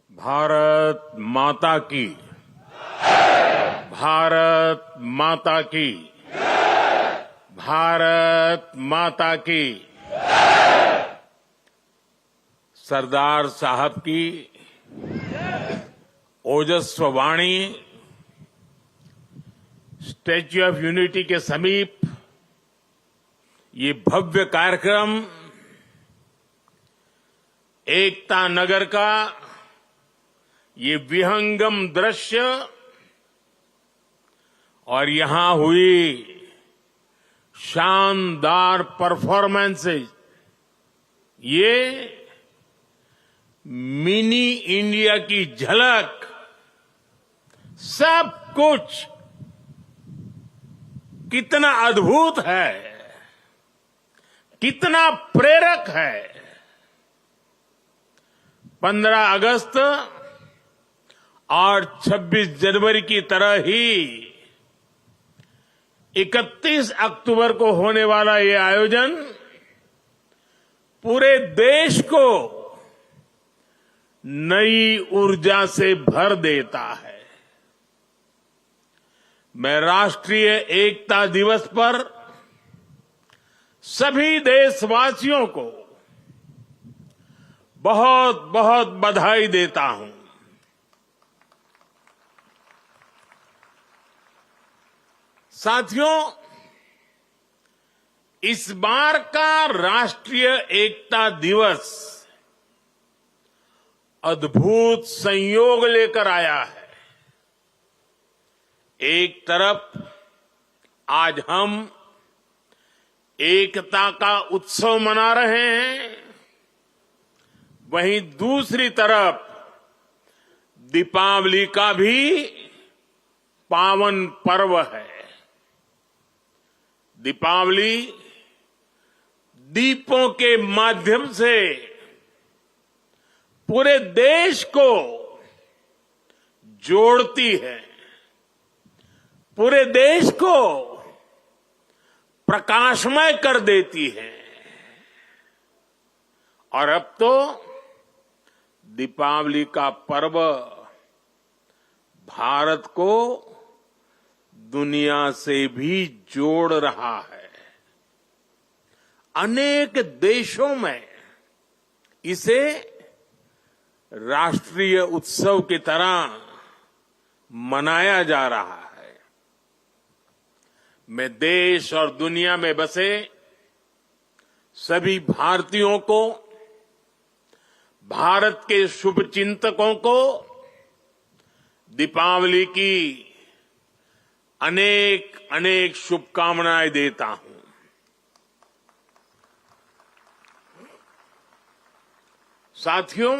भारत माता की, भारत माता की, भारत माता की। सरदार साहब की ओजस्व वाणी स्टैच्यू ऑफ यूनिटी के समीप ये भव्य कार्यक्रम एकता नगर का ये विहंगम दृश्य और यहां हुई शानदार परफॉर्मेंसेज, ये मिनी इंडिया की झलक, सब कुछ कितना अद्भुत है, कितना प्रेरक है। 15 अगस्त और 26 जनवरी की तरह ही 31 अक्टूबर को होने वाला ये आयोजन पूरे देश को नई ऊर्जा से भर देता है। मैं राष्ट्रीय एकता दिवस पर सभी देशवासियों को बहुत बहुत बधाई देता हूं। साथियों, इस बार का राष्ट्रीय एकता दिवस अद्भुत संयोग लेकर आया है। एक तरफ आज हम एकता का उत्सव मना रहे हैं, वहीं दूसरी तरफ दीपावली का भी पावन पर्व है। दीपावली दीपों के माध्यम से पूरे देश को जोड़ती है, पूरे देश को प्रकाशमय कर देती है। और अब तो दीपावली का पर्व भारत को दुनिया से भी जोड़ रहा है। अनेक देशों में इसे राष्ट्रीय उत्सव की तरह मनाया जा रहा है। मैं देश और दुनिया में बसे सभी भारतीयों को, भारत के शुभचिंतकों को दीपावली की अनेक अनेक शुभकामनाएं देता हूं। साथियों,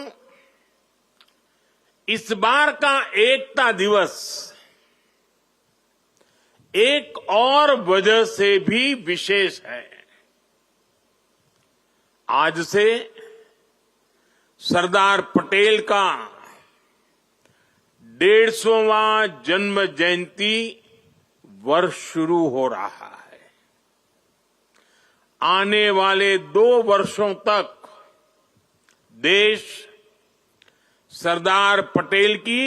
इस बार का एकता दिवस एक और वजह से भी विशेष है। आज से सरदार पटेल का 150वां जन्म जयंती वर्ष शुरू हो रहा है। आने वाले 2 वर्षों तक देश सरदार पटेल की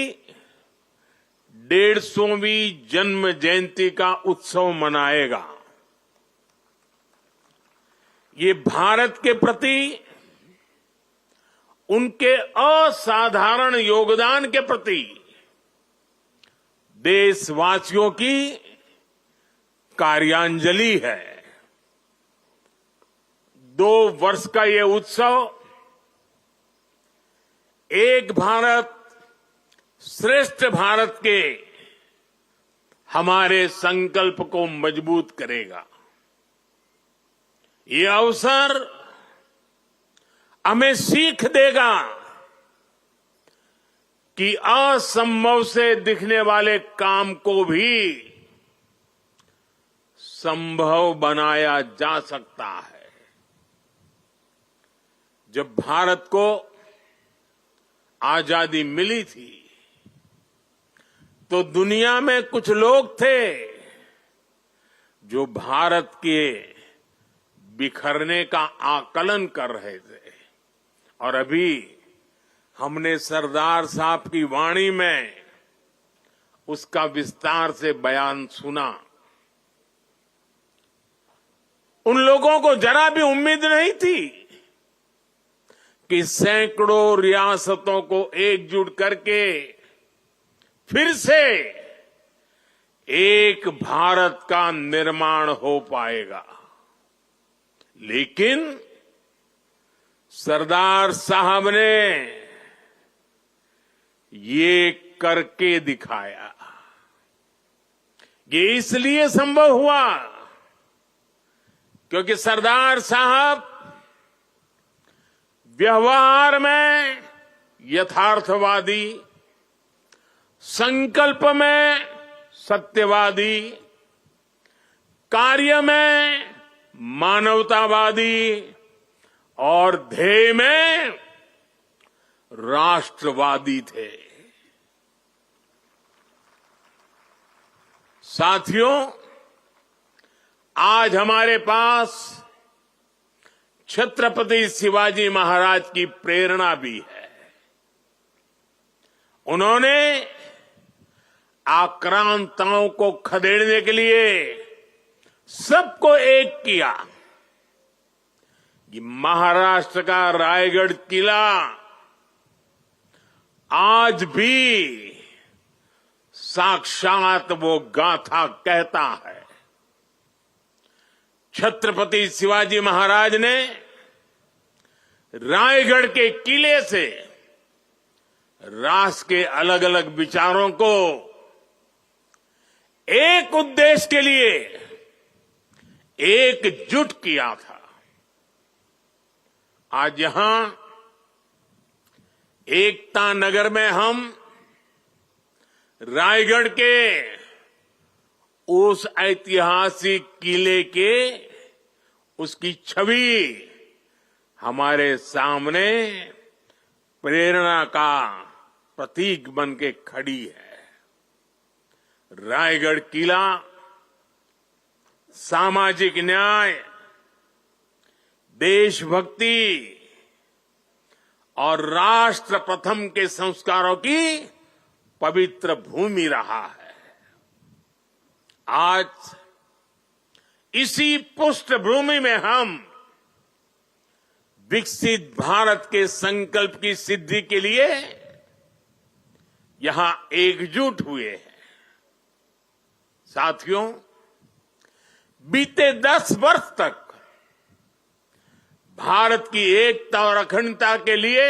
150वीं जन्म जयंती का उत्सव मनाएगा। ये भारत के प्रति उनके असाधारण योगदान के प्रति देशवासियों की कार्यांजलि है। 2 वर्ष का ये उत्सव एक भारत श्रेष्ठ भारत के हमारे संकल्प को मजबूत करेगा। ये अवसर हमें सीख देगा कि असंभव से दिखने वाले काम को भी संभव बनाया जा सकता है। जब भारत को आजादी मिली थी तो दुनिया में कुछ लोग थे जो भारत के बिखरने का आकलन कर रहे थे और अभी हमने सरदार साहब की वाणी में उसका विस्तार से बयान सुना। उन लोगों को जरा भी उम्मीद नहीं थी कि सैकड़ों रियासतों को एकजुट करके फिर से एक भारत का निर्माण हो पाएगा। लेकिन सरदार साहब ने ये करके दिखाया। ये इसलिए संभव हुआ क्योंकि सरदार साहब व्यवहार में यथार्थवादी, संकल्प में सत्यवादी, कार्य में मानवतावादी और ध्येय में राष्ट्रवादी थे। साथियों, आज हमारे पास छत्रपति शिवाजी महाराज की प्रेरणा भी है। उन्होंने आक्रांताओं को खदेड़ने के लिए सबको एक किया। ये महाराष्ट्र का रायगढ़ किला आज भी साक्षात वो गाथा कहता है। छत्रपति शिवाजी महाराज ने रायगढ़ के किले से राष्ट्र के अलग अलग विचारों को एक उद्देश्य के लिए एकजुट किया था। आज यहां एकता नगर में हम रायगढ़ के उस ऐतिहासिक किले के उसकी छवि हमारे सामने प्रेरणा का प्रतीक बन के खड़ी है। रायगढ़ किला सामाजिक न्याय, देशभक्ति और राष्ट्र प्रथम के संस्कारों की पवित्र भूमि रहा है। आज इसी पृष्ठभूमि में हम विकसित भारत के संकल्प की सिद्धि के लिए यहां एकजुट हुए हैं। साथियों, बीते 10 वर्ष तक भारत की एकता और अखंडता के लिए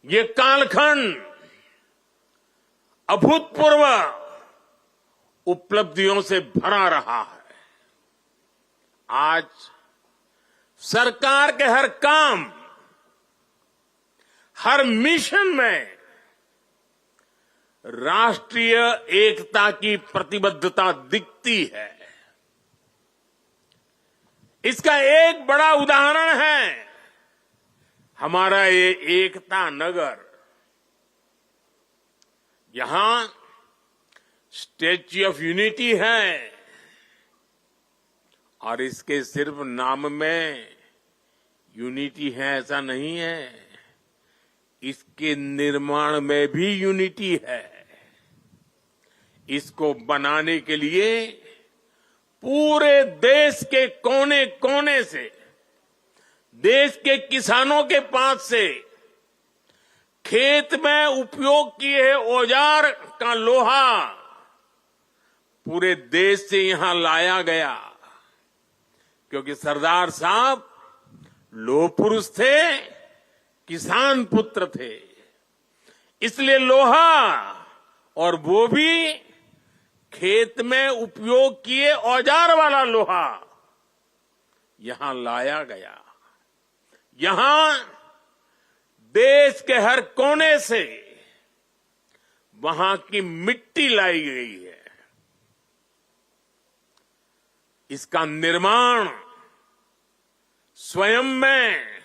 ये कालखंड अभूतपूर्व उपलब्धियों से भरा रहा है। आज सरकार के हर काम, हर मिशन में राष्ट्रीय एकता की प्रतिबद्धता दिखती है। इसका एक बड़ा उदाहरण है हमारा ये एकता नगर। यहां स्टैच्यू ऑफ यूनिटी है और इसके सिर्फ नाम में यूनिटी है ऐसा नहीं है, इसके निर्माण में भी यूनिटी है। इसको बनाने के लिए पूरे देश के कोने कोने से, देश के किसानों के पास से खेत में उपयोग किए औजार का लोहा पूरे देश से यहां लाया गया, क्योंकि सरदार साहब लोह पुरुष थे, किसान पुत्र थे। इसलिए लोहा, और वो भी खेत में उपयोग किए औजार वाला लोहा, यहां लाया गया। यहां देश के हर कोने से वहां की मिट्टी लाई गई है। इसका निर्माण स्वयं में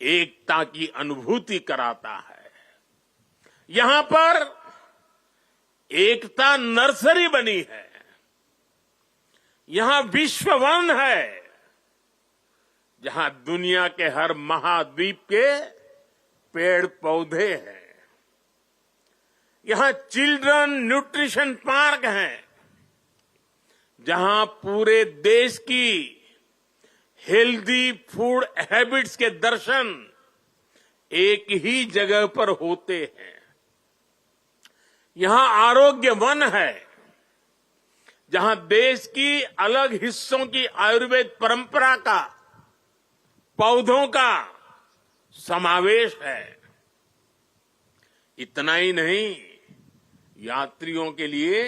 एकता की अनुभूति कराता है। यहां पर एकता नर्सरी बनी है। यहां विश्व वन है जहां दुनिया के हर महाद्वीप के पेड़ पौधे हैं। यहां चिल्ड्रन न्यूट्रिशन पार्क हैं, जहां पूरे देश की हेल्दी फूड हैबिट्स के दर्शन एक ही जगह पर होते हैं। यहां आरोग्य वन है, जहां देश की अलग हिस्सों की आयुर्वेद परंपरा का, पौधों का समावेश है। इतना ही नहीं, यात्रियों के लिए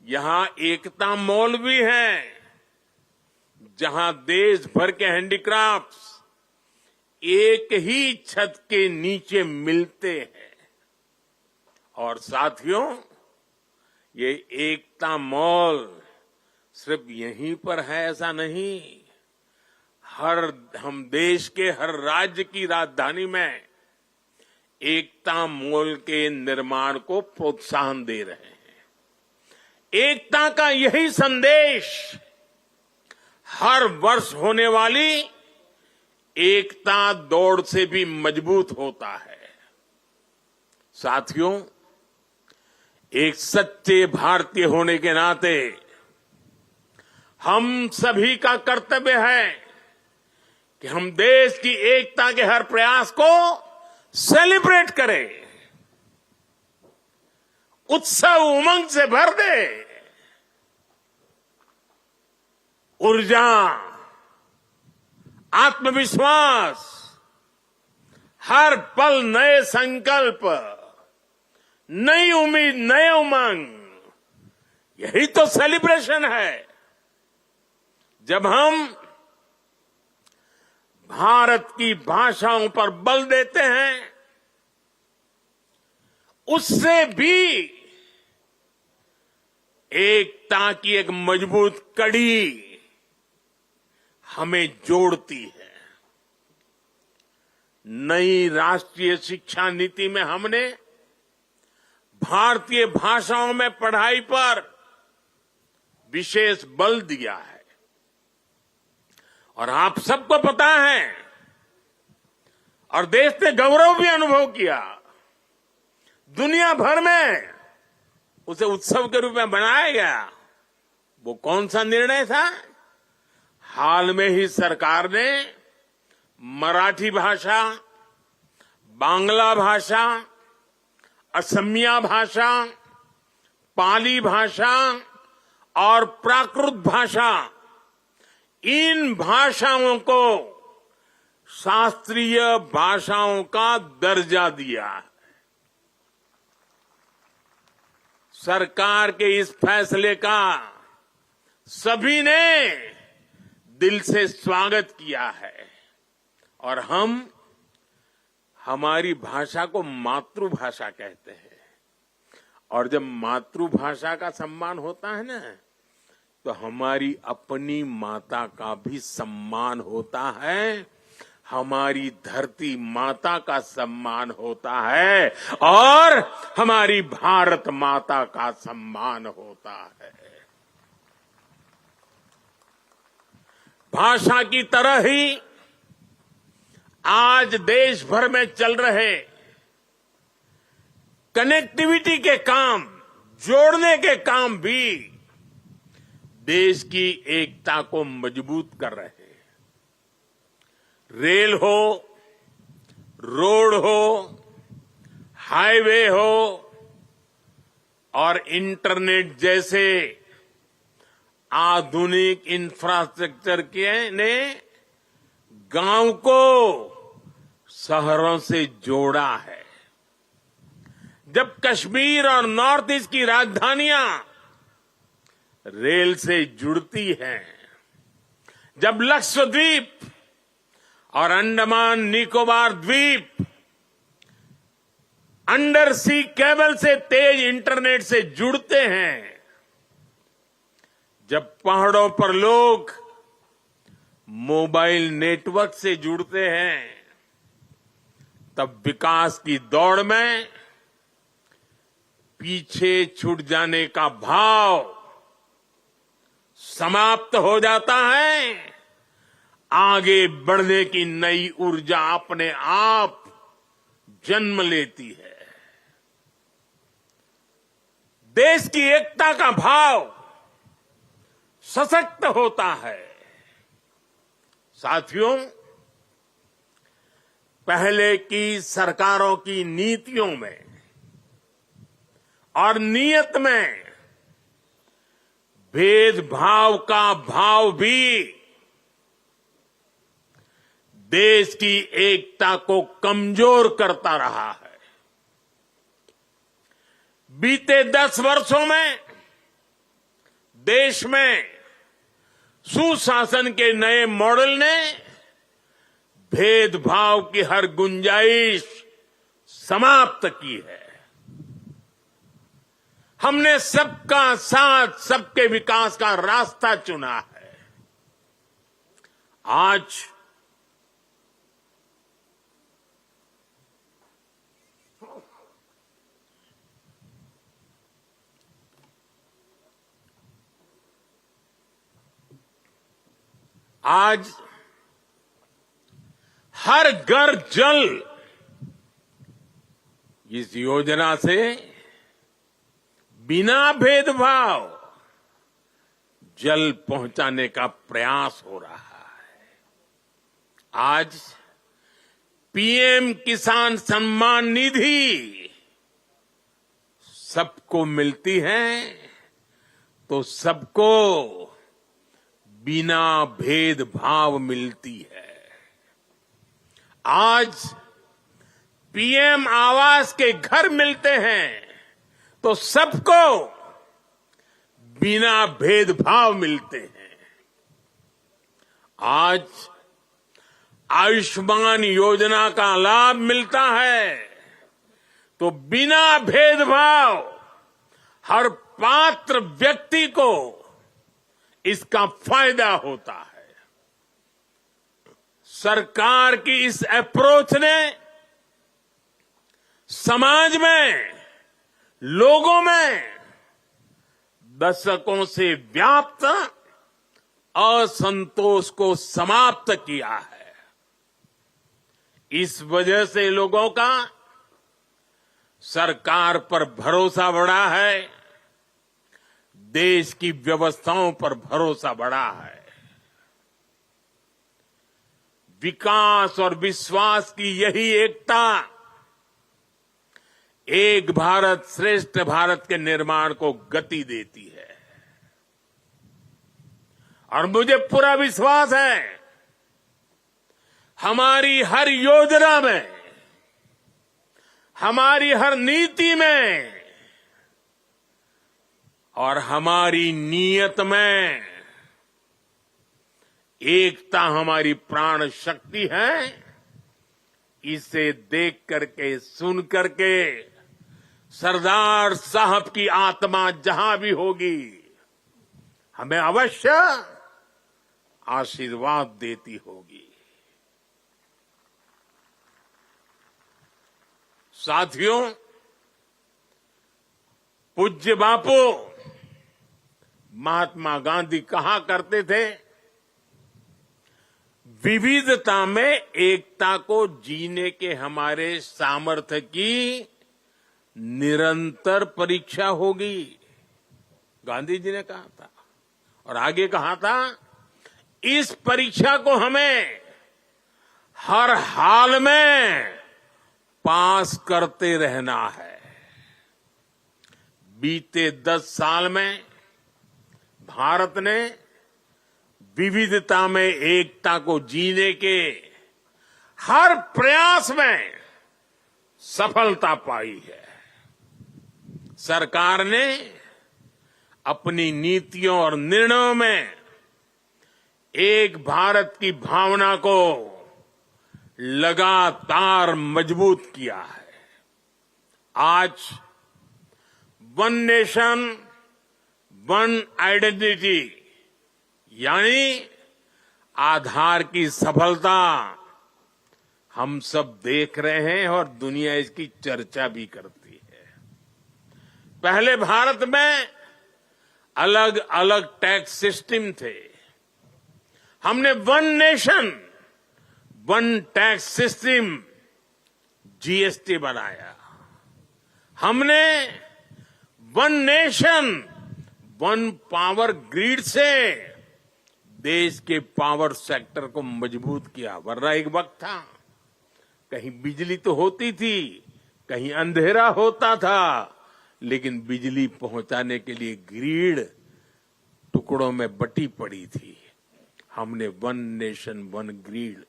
यहां एकता मॉल भी है, जहां देश भर के हैंडीक्राफ्ट्स एक ही छत के नीचे मिलते हैं। और साथियों, ये एकता मॉल सिर्फ यहीं पर है ऐसा नहीं, हम देश के हर राज्य की राजधानी में एकता मॉल के निर्माण को प्रोत्साहन दे रहे हैं। एकता का यही संदेश हर वर्ष होने वाली एकता दौड़ से भी मजबूत होता है। साथियों, एक सच्चे भारतीय होने के नाते हम सभी का कर्तव्य है कि हम देश की एकता के हर प्रयास को सेलिब्रेट करें, उत्सव उमंग से भर दे। ऊर्जा, आत्मविश्वास, हर पल नए संकल्प, नई उम्मीद, नए उमंग, यही तो सेलिब्रेशन है। जब हम भारत की भाषाओं पर बल देते हैं, उससे भी एकता की एक मजबूत कड़ी हमें जोड़ती है। नई राष्ट्रीय शिक्षा नीति में हमने भारतीय भाषाओं में पढ़ाई पर विशेष बल दिया है। और आप सबको पता है, और देश ने गौरव भी अनुभव किया, दुनिया भर में उसे उत्सव के रूप में बनाया गया। वो कौन सा निर्णय था? हाल में ही सरकार ने मराठी भाषा, बांग्ला भाषा, असमिया भाषा, पाली भाषा और प्राकृत भाषा, इन भाषाओं को शास्त्रीय भाषाओं का दर्जा दिया है। सरकार के इस फैसले का सभी ने दिल से स्वागत किया है। और हम हमारी भाषा को मातृभाषा कहते हैं। और जब मातृभाषा का सम्मान होता है ना, तो हमारी अपनी माता का भी सम्मान होता है, हमारी धरती माता का सम्मान होता है, और हमारी भारत माता का सम्मान होता है। भाषा की तरह ही आज देश भर में चल रहे कनेक्टिविटी के काम, जोड़ने के काम भी देश की एकता को मजबूत कर रहे हैं। रेल हो, रोड हो, हाईवे हो और इंटरनेट जैसे आधुनिक इंफ्रास्ट्रक्चर के ने गांव को शहरों से जोड़ा है। जब कश्मीर और नॉर्थ ईस्ट की राजधानियां रेल से जुड़ती हैं, जब लक्षद्वीप और अंडमान निकोबार द्वीप अंडर सी केबल से तेज इंटरनेट से जुड़ते हैं, जब पहाड़ों पर लोग मोबाइल नेटवर्क से जुड़ते हैं, तब विकास की दौड़ में पीछे छूट जाने का भाव समाप्त हो जाता है। आगे बढ़ने की नई ऊर्जा अपने आप जन्म लेती है। देश की एकता का भाव सशक्त होता है। साथियों, पहले की सरकारों की नीतियों में और नीयत में भेदभाव का भाव भी देश की एकता को कमजोर करता रहा है। बीते 10 वर्षों में देश में सुशासन के नए मॉडल ने भेदभाव की हर गुंजाइश समाप्त की है। हमने सबका साथ, सबके विकास का रास्ता चुना है। आज हर घर जल इस योजना से बिना भेदभाव जल पहुंचाने का प्रयास हो रहा है। आज पीएम किसान सम्मान निधि सबको मिलती है तो सबको बिना भेदभाव मिलती है। आज पीएम आवास के घर मिलते हैं तो सबको बिना भेदभाव मिलते हैं। आज आयुष्मान योजना का लाभ मिलता है तो बिना भेदभाव हर पात्र व्यक्ति को इसका फायदा होता है। सरकार की इस अप्रोच ने समाज में, लोगों में दशकों से व्याप्त असंतोष को समाप्त किया है। इस वजह से लोगों का सरकार पर भरोसा बढ़ा है, देश की व्यवस्थाओं पर भरोसा बढ़ा है। विकास और विश्वास की यही एकता एक भारत श्रेष्ठ भारत के निर्माण को गति देती है। और मुझे पूरा विश्वास है हमारी हर योजना में, हमारी हर नीति में और हमारी नीयत में एकता हमारी प्राण शक्ति है। इसे देख करके, सुन करके सरदार साहब की आत्मा जहां भी होगी हमें अवश्य आशीर्वाद देती होगी। साथियों, पूज्य बापू महात्मा गांधी कहा करते थे, विविधता में एकता को जीने के हमारे सामर्थ्य की निरंतर परीक्षा होगी। गांधी जी ने कहा था और आगे कहा था, इस परीक्षा को हमें हर हाल में पास करते रहना है। बीते 10 साल में भारत ने विविधता में एकता को जीने के हर प्रयास में सफलता पाई है। सरकार ने अपनी नीतियों और निर्णयों में एक भारत की भावना को लगातार मजबूत किया है। आज वन नेशन वन आइडेंटिटी यानी आधार की सफलता हम सब देख रहे हैं और दुनिया इसकी चर्चा भी करती है। पहले भारत में अलग अलग टैक्स सिस्टम थे। हमने one nation one tax system GST बनाया। हमने one nation one power grid से देश के पावर सेक्टर को मजबूत किया। वरना एक वक्त था कहीं बिजली तो होती थी, कहीं अंधेरा होता था, लेकिन बिजली पहुंचाने के लिए ग्रिड टुकड़ों में बटी पड़ी थी। हमने वन नेशन वन ग्रिड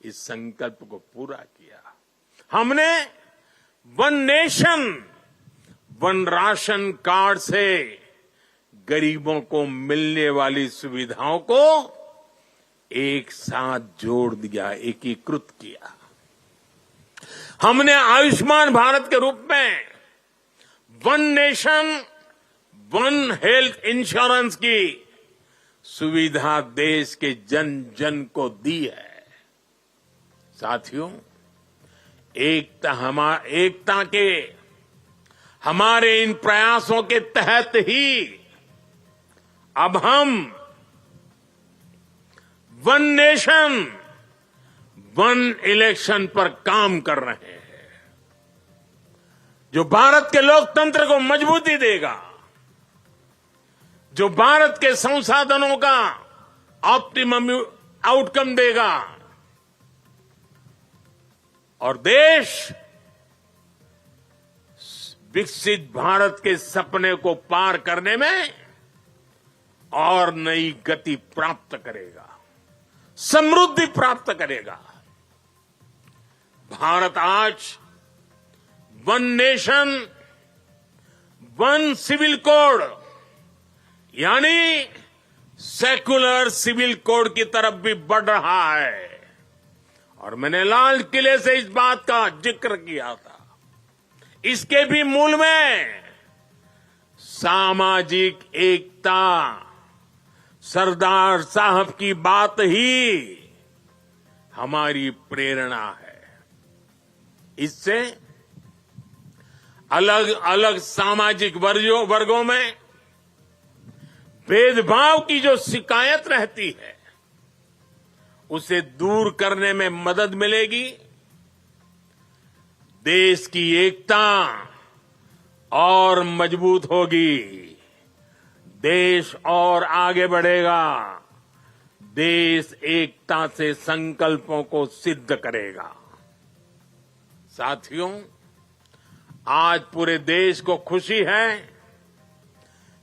इस संकल्प को पूरा किया। हमने one nation one ration card से गरीबों को मिलने वाली सुविधाओं को एक साथ जोड़ दिया, एकीकृत किया। हमने आयुष्मान भारत के रूप में one nation one health insurance की सुविधा देश के जन जन को दी है। साथियों, एकता के हमारे इन प्रयासों के तहत ही अब हम वन नेशन वन इलेक्शन पर काम कर रहे हैं, जो भारत के लोकतंत्र को मजबूती देगा, जो भारत के संसाधनों का ऑप्टिमम आउटकम देगा और देश विकसित भारत के सपने को पार करने में और नई गति प्राप्त करेगा, समृद्धि प्राप्त करेगा। भारत आज one nation one civil code यानी सेक्युलर सिविल कोड की तरफ भी बढ़ रहा है। और मैंने लाल किले से इस बात का जिक्र किया था। इसके भी मूल में सामाजिक एकता, सरदार साहब की बात ही हमारी प्रेरणा है। इससे अलग अलग सामाजिक वर्गों में भेदभाव की जो शिकायत रहती है उसे दूर करने में मदद मिलेगी। देश की एकता और मजबूत होगी, देश और आगे बढ़ेगा, देश एकता से संकल्पों को सिद्ध करेगा। साथियों, आज पूरे देश को खुशी है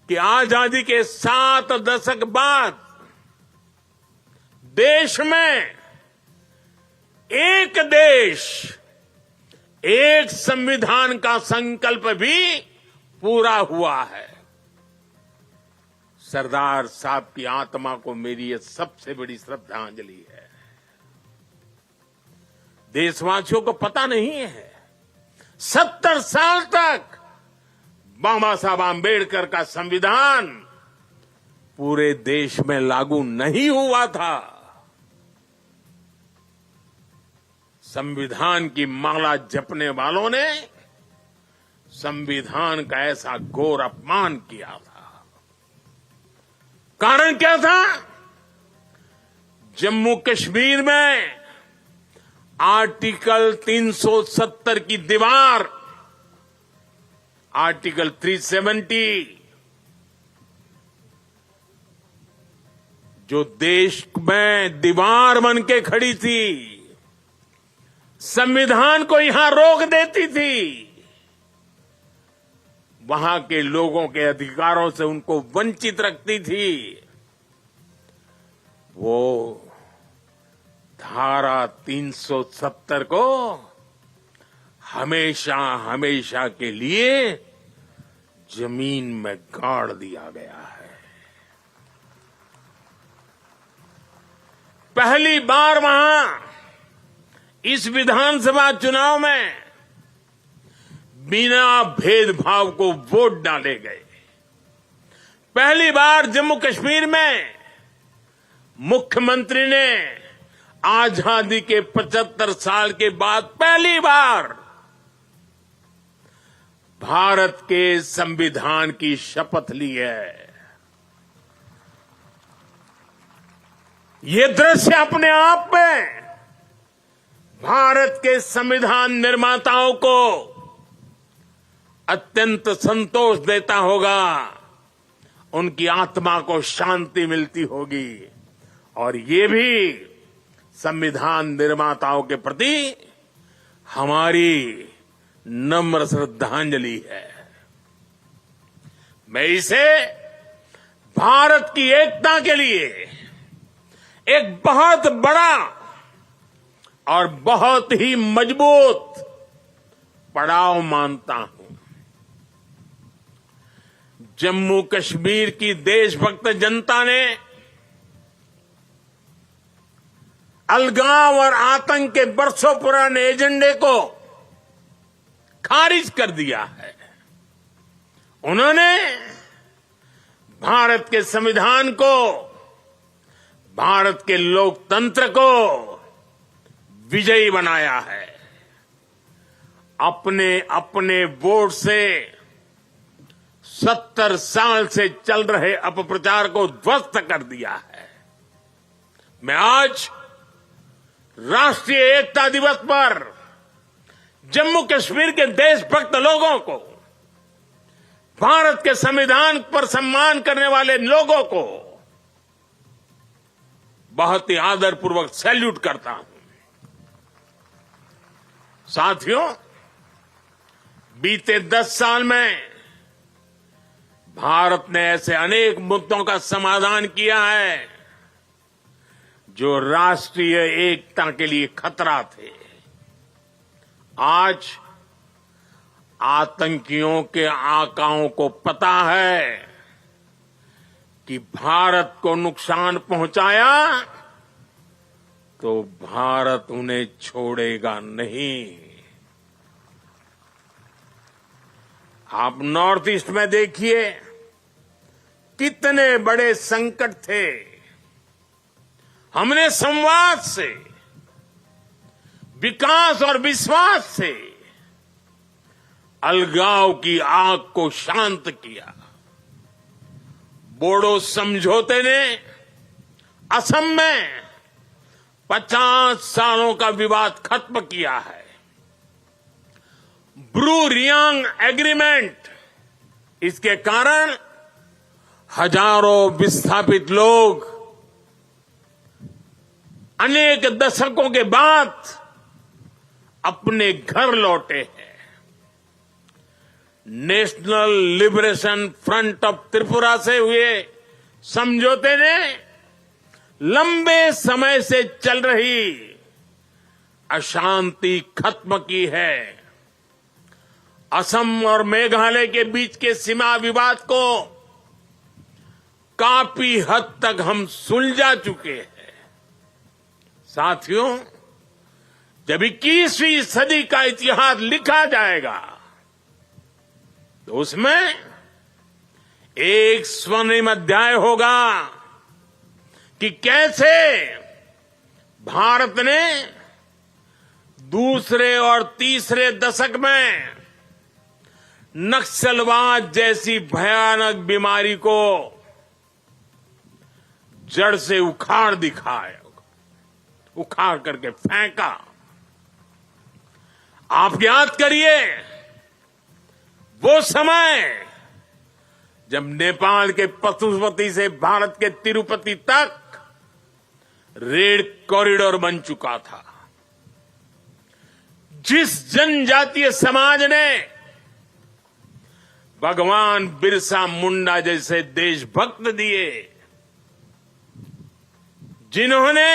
कि आजादी के 7 दशक बाद देश में एक देश एक संविधान का संकल्प भी पूरा हुआ है। सरदार साहब की आत्मा को मेरी ये सबसे बड़ी श्रद्धांजलि है। देशवासियों को पता नहीं है 70 साल तक बाबा साहब आंबेडकर का संविधान पूरे देश में लागू नहीं हुआ था। संविधान की माला जपने वालों ने संविधान का ऐसा घोर अपमान किया था। कारण क्या था? जम्मू कश्मीर में आर्टिकल 370 की दीवार, आर्टिकल 370 जो देश में दीवार बन के खड़ी थी, संविधान को यहां रोक देती थी, वहां के लोगों के अधिकारों से उनको वंचित रखती थी। वो धारा 370 को हमेशा हमेशा के लिए जमीन में गाड़ दिया गया है। पहली बार वहां इस विधानसभा चुनाव में बिना भेदभाव को वोट डाले गए। पहली बार जम्मू कश्मीर में मुख्यमंत्री ने आजादी के 75 साल के बाद पहली बार भारत के संविधान की शपथ ली है। ये दृश्य अपने आप में भारत के संविधान निर्माताओं को अत्यंत संतोष देता होगा, उनकी आत्मा को शांति मिलती होगी और ये भी संविधान निर्माताओं के प्रति हमारी नम्र श्रद्धांजलि है। मैं इसे भारत की एकता के लिए एक बहुत बड़ा और बहुत ही मजबूत पड़ाव मानता हूं। जम्मू कश्मीर की देशभक्त जनता ने अलगाव और आतंक के बरसों पुराने एजेंडे को खारिज कर दिया है। उन्होंने भारत के संविधान को, भारत के लोकतंत्र को विजयी बनाया है। अपने अपने वोट से 70 साल से चल रहे अपप्रचार को ध्वस्त कर दिया है। मैं आज राष्ट्रीय एकता दिवस पर जम्मू कश्मीर के देशभक्त लोगों को, भारत के संविधान पर सम्मान करने वाले लोगों को बहुत ही आदरपूर्वक सैल्यूट करता हूं। साथियों, बीते 10 साल में भारत ने ऐसे अनेक मुद्दों का समाधान किया है जो राष्ट्रीय एकता के लिए खतरा थे। आज आतंकियों के आकाओं को पता है कि भारत को नुकसान पहुंचाया तो भारत उन्हें छोड़ेगा नहीं। आप नॉर्थ ईस्ट में देखिए कितने बड़े संकट थे। हमने संवाद से, विकास और विश्वास से अलगाव की आग को शांत किया। बोडो समझौते ने असम में 50 सालों का विवाद खत्म किया है। ब्रू रियांग एग्रीमेंट, इसके कारण हजारों विस्थापित लोग अनेक दशकों के बाद अपने घर लौटे हैं। National liberation front of Tripura से हुए समझौते ने लंबे समय से चल रही अशांति खत्म की है। असम और मेघालय के बीच के सीमा विवाद को काफी हद तक हम सुलझा चुके हैं। साथियों, जब 21वीं सदी का इतिहास लिखा जाएगा तो उसमें एक स्वर्णिम अध्याय होगा कि कैसे भारत ने दूसरे और तीसरे दशक में नक्सलवाद जैसी भयानक बीमारी को जड़ से उखाड़ दिखाया, उखाड़ करके फेंका। आप याद करिए वो समय जब नेपाल के पशुपति से भारत के तिरुपति तक रेल कॉरिडोर बन चुका था। जिस जनजातीय समाज ने भगवान बिरसा मुंडा जैसे देशभक्त दिए, जिन्होंने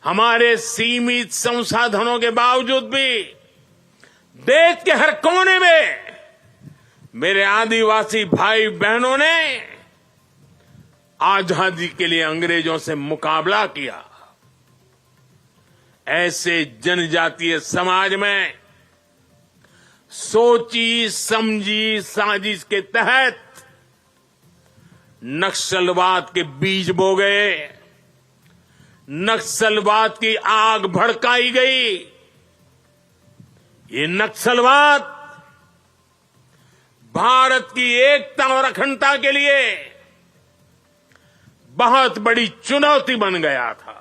हमारे सीमित संसाधनों के बावजूद भी देश के हर कोने में मेरे आदिवासी भाई बहनों ने आजादी के लिए अंग्रेजों से मुकाबला किया। ऐसे जनजातीय समाज में सोची समझी साजिश के तहत नक्सलवाद के बीज बो गए, नक्सलवाद की आग भड़काई गई। ये नक्सलवाद भारत की एकता और अखंडता के लिए बहुत बड़ी चुनौती बन गया था।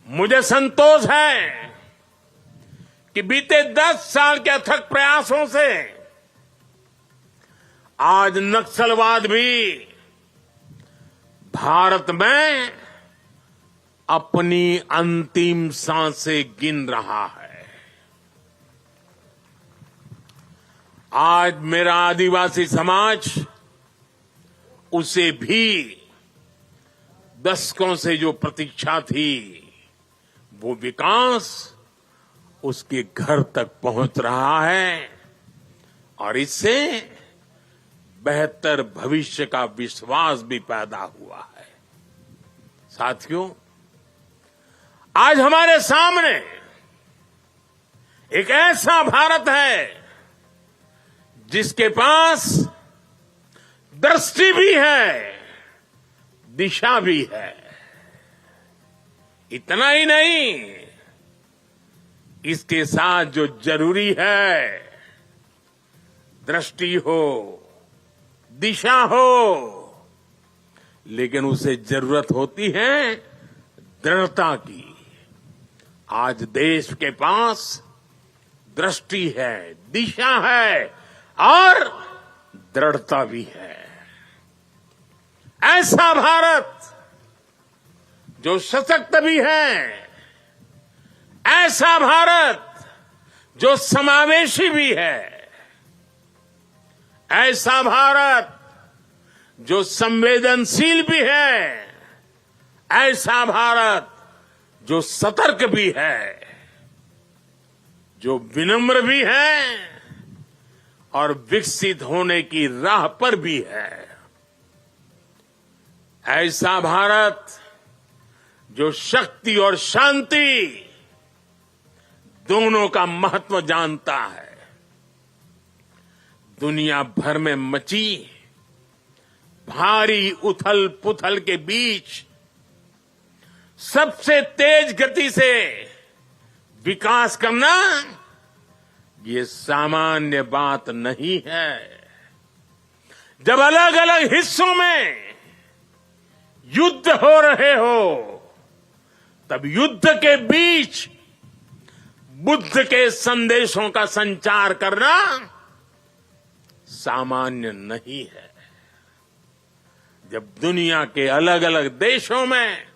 मुझे संतोष है कि बीते 10 साल के अथक प्रयासों से आज नक्सलवाद भी भारत में अपनी अंतिम सांसें गिन रहा है। आज मेरा आदिवासी समाज उसे भी दशकों से जो प्रतीक्षा थी, वो विकास उसके घर तक पहुंच रहा है और इससे बेहतर भविष्य का विश्वास भी पैदा हुआ है। साथियों, आज हमारे सामने एक ऐसा भारत है जिसके पास दृष्टि भी है, दिशा भी है। इतना ही नहीं, इसके साथ जो जरूरी है, दृष्टि हो, दिशा हो, लेकिन उसे जरूरत होती है दृढ़ता की। आज देश के पास दृष्टि है, दिशा है और दृढ़ता भी है। ऐसा भारत जो सशक्त भी है, ऐसा भारत जो समावेशी भी है, ऐसा भारत जो संवेदनशील भी है, ऐसा भारत जो सतर्क भी है, जो विनम्र भी है और विकसित होने की राह पर भी है। ऐसा भारत जो शक्ति और शांति दोनों का महत्व जानता है। दुनिया भर में मची भारी उथल पुथल के बीच सबसे तेज गति से विकास करना ये सामान्य बात नहीं है। जब अलग अलग हिस्सों में युद्ध हो रहे हो, तब युद्ध के बीच बुद्ध के संदेशों का संचार करना सामान्य नहीं है। जब दुनिया के अलग अलग देशों में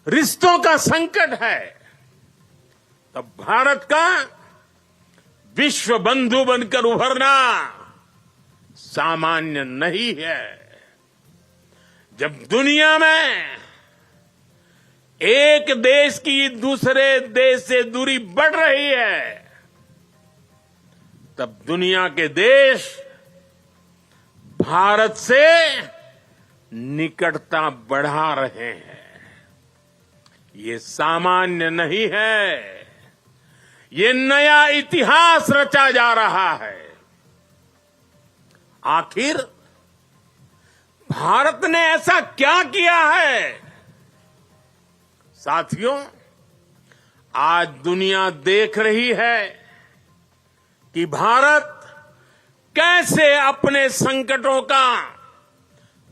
रिश्तों का संकट है, तब भारत का विश्व बंधु बनकर उभरना सामान्य नहीं है। जब दुनिया में एक देश की दूसरे देश से दूरी बढ़ रही है, तब दुनिया के देश भारत से निकटता बढ़ा रहे हैं। ये सामान्य नहीं है, ये नया इतिहास रचा जा रहा है। आखिर भारत ने ऐसा क्या किया है? साथियों, आज दुनिया देख रही है कि भारत कैसे अपने संकटों का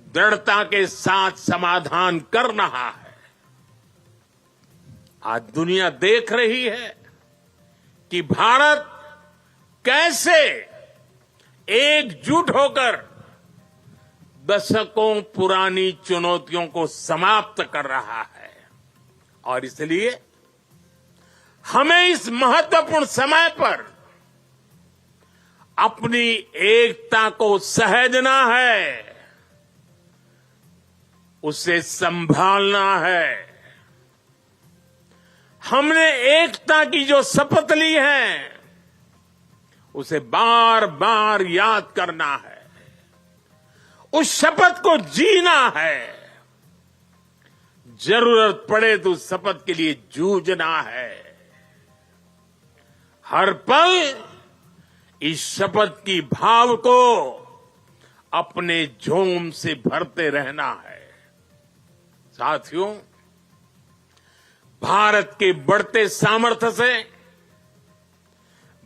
दृढ़ता के साथ समाधान कर रहा है। आज दुनिया देख रही है कि भारत कैसे एकजुट होकर दशकों पुरानी चुनौतियों को समाप्त कर रहा है। और इसलिए हमें इस महत्वपूर्ण समय पर अपनी एकता को सहेजना है, उसे संभालना है। हमने एकता की जो शपथ ली है, उसे बार बार याद करना है, उस शपथ को जीना है। जरूरत पड़े तो उस शपथ के लिए जूझना है। हर पल इस शपथ की भाव को अपने जोम से भरते रहना है। साथियों, भारत के बढ़ते सामर्थ्य से,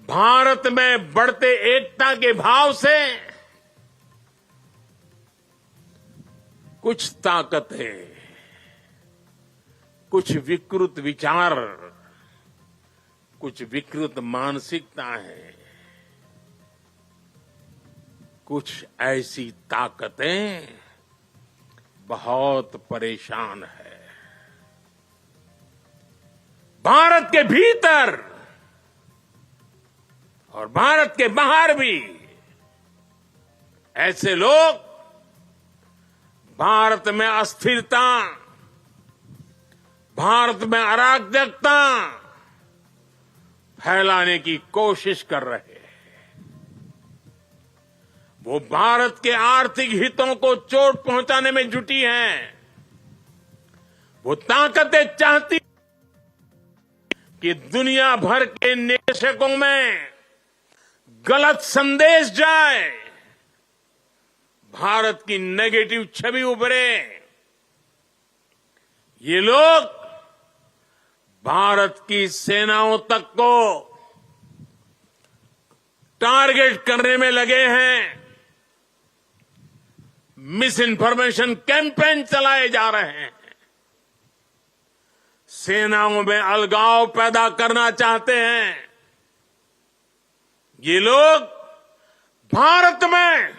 भारत में बढ़ते एकता के भाव से कुछ ताकतें, कुछ विकृत विचार, कुछ विकृत मानसिकताएं, कुछ ऐसी ताकतें बहुत परेशान है। भारत के भीतर और भारत के बाहर भी ऐसे लोग भारत में अस्थिरता, भारत में अराजकता फैलाने की कोशिश कर रहे हैं। वो भारत के आर्थिक हितों को चोट पहुंचाने में जुटी हैं। वो ताकतें चाहती कि दुनिया भर के निवेशकों में गलत संदेश जाए, भारत की नेगेटिव छवि उभरे। ये लोग भारत की सेनाओं तक को टारगेट करने में लगे हैं। मिस इन्फॉर्मेशन कैंपेन चलाए जा रहे हैं। सेनाओं में अलगाव पैदा करना चाहते हैं। ये लोग भारत में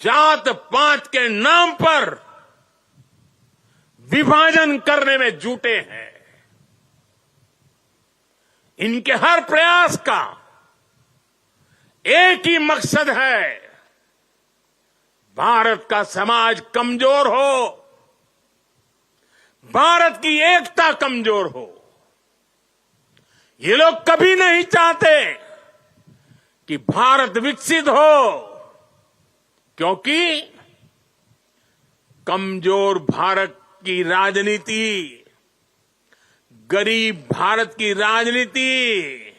जात पात के नाम पर विभाजन करने में जुटे हैं। इनके हर प्रयास का एक ही मकसद है, भारत का समाज कमजोर हो, भारत की एकता कमजोर हो। ये लोग कभी नहीं चाहते कि भारत विकसित हो, क्योंकि कमजोर भारत की राजनीति, गरीब भारत की राजनीति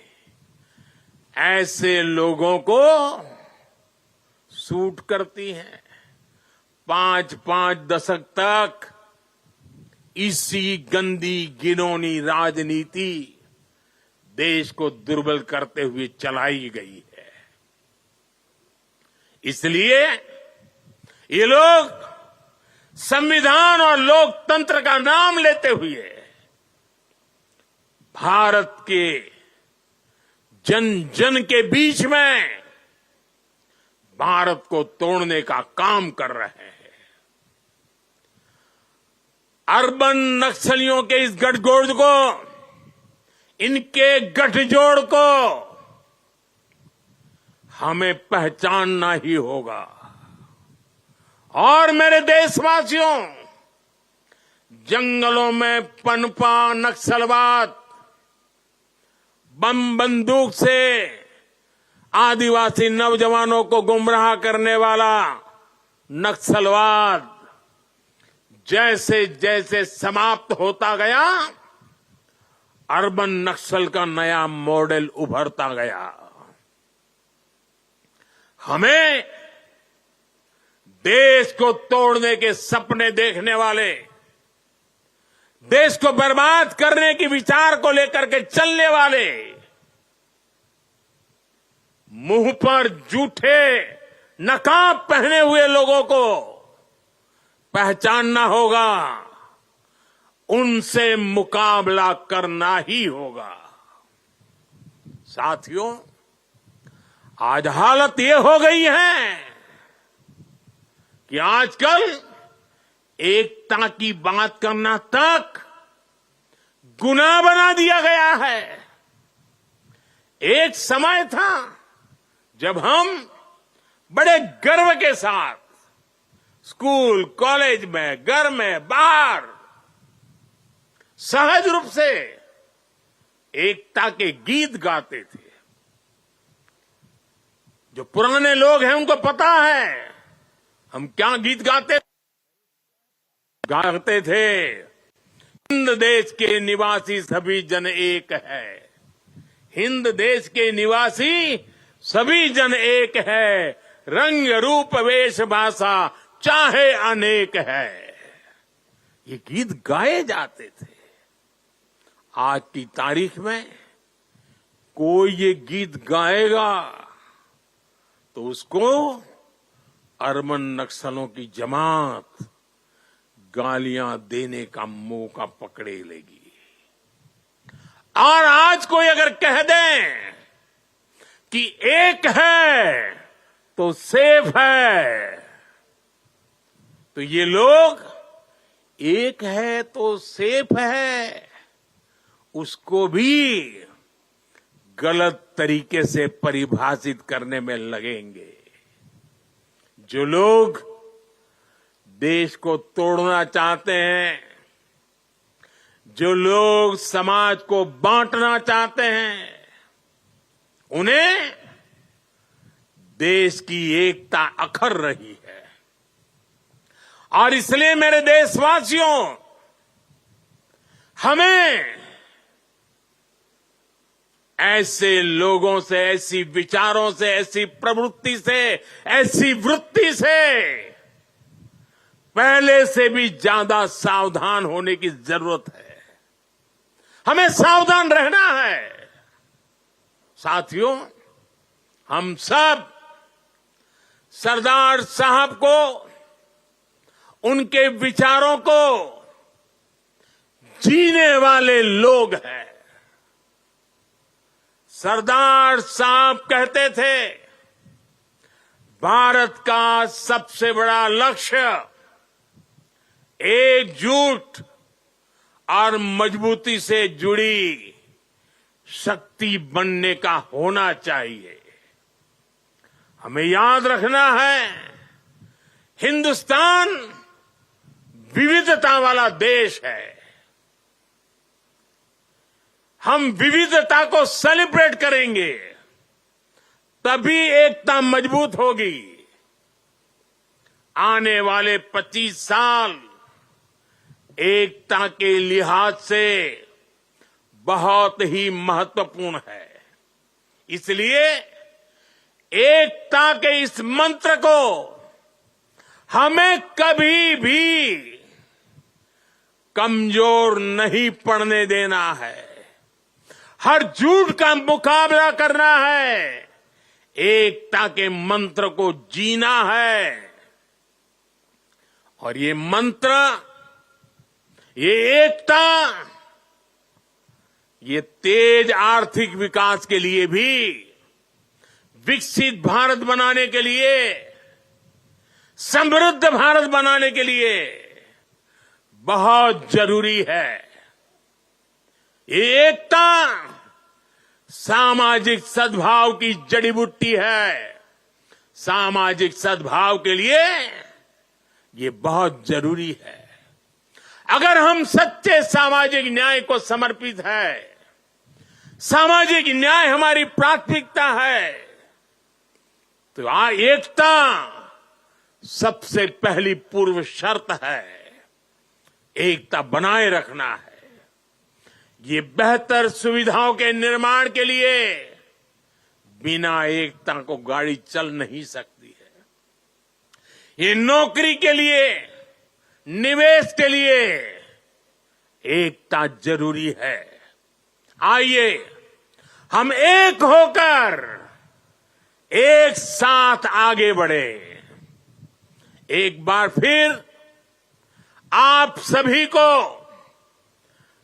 ऐसे लोगों को सूट करती है। 5-5 दशक तक इसी गंदी घिनौनी राजनीति देश को दुर्बल करते हुए चलाई गई है। इसलिए ये लोग संविधान और लोकतंत्र का नाम लेते हुए भारत के जन जन के बीच में भारत को तोड़ने का काम कर रहे हैं। अर्बन नक्सलियों के इस गठजोड़ को, इनके गठजोड़ को हमें पहचानना ही होगा। और मेरे देशवासियों, जंगलों में पनपा नक्सलवाद, बम बंदूक से आदिवासी नौजवानों को गुमराह करने वाला नक्सलवाद जैसे जैसे समाप्त होता गया, अर्बन नक्सल का नया मॉडल उभरता गया। हमें देश को तोड़ने के सपने देखने वाले, देश को बर्बाद करने के विचार को लेकर के चलने वाले, मुंह पर जूठे नकाब पहने हुए लोगों को पहचानना होगा, उनसे मुकाबला करना ही होगा। साथियों, आज हालत ये हो गई है कि आजकल एकता की बात करना तक गुनाह बना दिया गया है। एक समय था जब हम बड़े गर्व के साथ स्कूल, कॉलेज में, घर में, बाहर सहज रूप से एकता के गीत गाते थे। जो पुराने लोग हैं उनको पता है हम क्या गीत गाते थे। हिंद देश के निवासी सभी जन एक है, हिंद देश के निवासी सभी जन एक है, रंग रूप वेश भाषा चाहे अनेक है। ये गीत गाए जाते थे। आज की तारीख में कोई ये गीत गाएगा तो उसको अरबन नक्सलों की जमात गालियां देने का मौका पकड़े लेगी। और आज कोई अगर कह दें कि एक है तो सेफ है, तो ये लोग एक है तो सेफ है उसको भी गलत तरीके से परिभाषित करने में लगेंगे। जो लोग देश को तोड़ना चाहते हैं, जो लोग समाज को बांटना चाहते हैं, उन्हें देश की एकता अखर रही है। और इसलिए मेरे देशवासियों, हमें ऐसे लोगों से, ऐसी विचारों से, ऐसी प्रवृत्ति से, ऐसी वृत्ति से पहले से भी ज्यादा सावधान होने की जरूरत है। हमें सावधान रहना है। साथियों, हम सब सरदार साहब को, उनके विचारों को जीने वाले लोग हैं। सरदार साहब कहते थे, भारत का सबसे बड़ा लक्ष्य एकजुट और मजबूती से जुड़ी शक्ति बनने का होना चाहिए। हमें याद रखना है, हिंदुस्तान विविधता वाला देश है। हम विविधता को सेलिब्रेट करेंगे, तभी एकता मजबूत होगी। आने वाले 25 साल एकता के लिहाज से बहुत ही महत्वपूर्ण है। इसलिए एकता के इस मंत्र को हमें कभी भी कमजोर नहीं पड़ने देना है। हर झूठ का मुकाबला करना है, एकता के मंत्र को जीना है। और ये मंत्र, ये एकता, ये तेज आर्थिक विकास के लिए भी, विकसित भारत बनाने के लिए, समृद्ध भारत बनाने के लिए बहुत जरूरी है। ये एकता सामाजिक सद्भाव की जड़ी बूटी है। सामाजिक सद्भाव के लिए ये बहुत जरूरी है। अगर हम सच्चे सामाजिक न्याय को समर्पित है, सामाजिक न्याय हमारी प्राथमिकता है, तो एकता सबसे पहली पूर्व शर्त है। एकता बनाए रखना है। ये बेहतर सुविधाओं के निर्माण के लिए बिना एकता को गाड़ी चल नहीं सकती है। ये नौकरी के लिए, निवेश के लिए एकता जरूरी है। आइए हम एक होकर एक साथ आगे बढ़े। एक बार फिर आप सभी को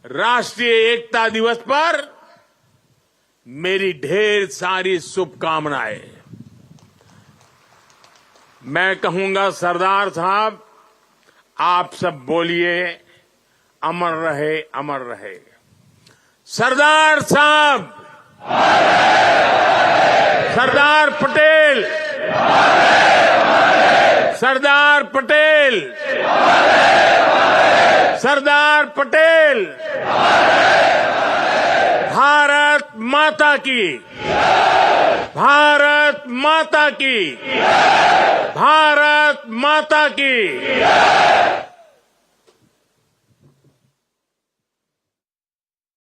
राष्ट्रीय एकता दिवस पर मेरी ढेर सारी शुभकामनाएं। मैं कहूंगा, सरदार साहब आप सब बोलिए, अमर रहे, अमर रहे। सरदार साहब, सरदार पटेल, सरदार पटेल, सरदार पटेल। भारत माता की, भारत माता की, भारत माता की।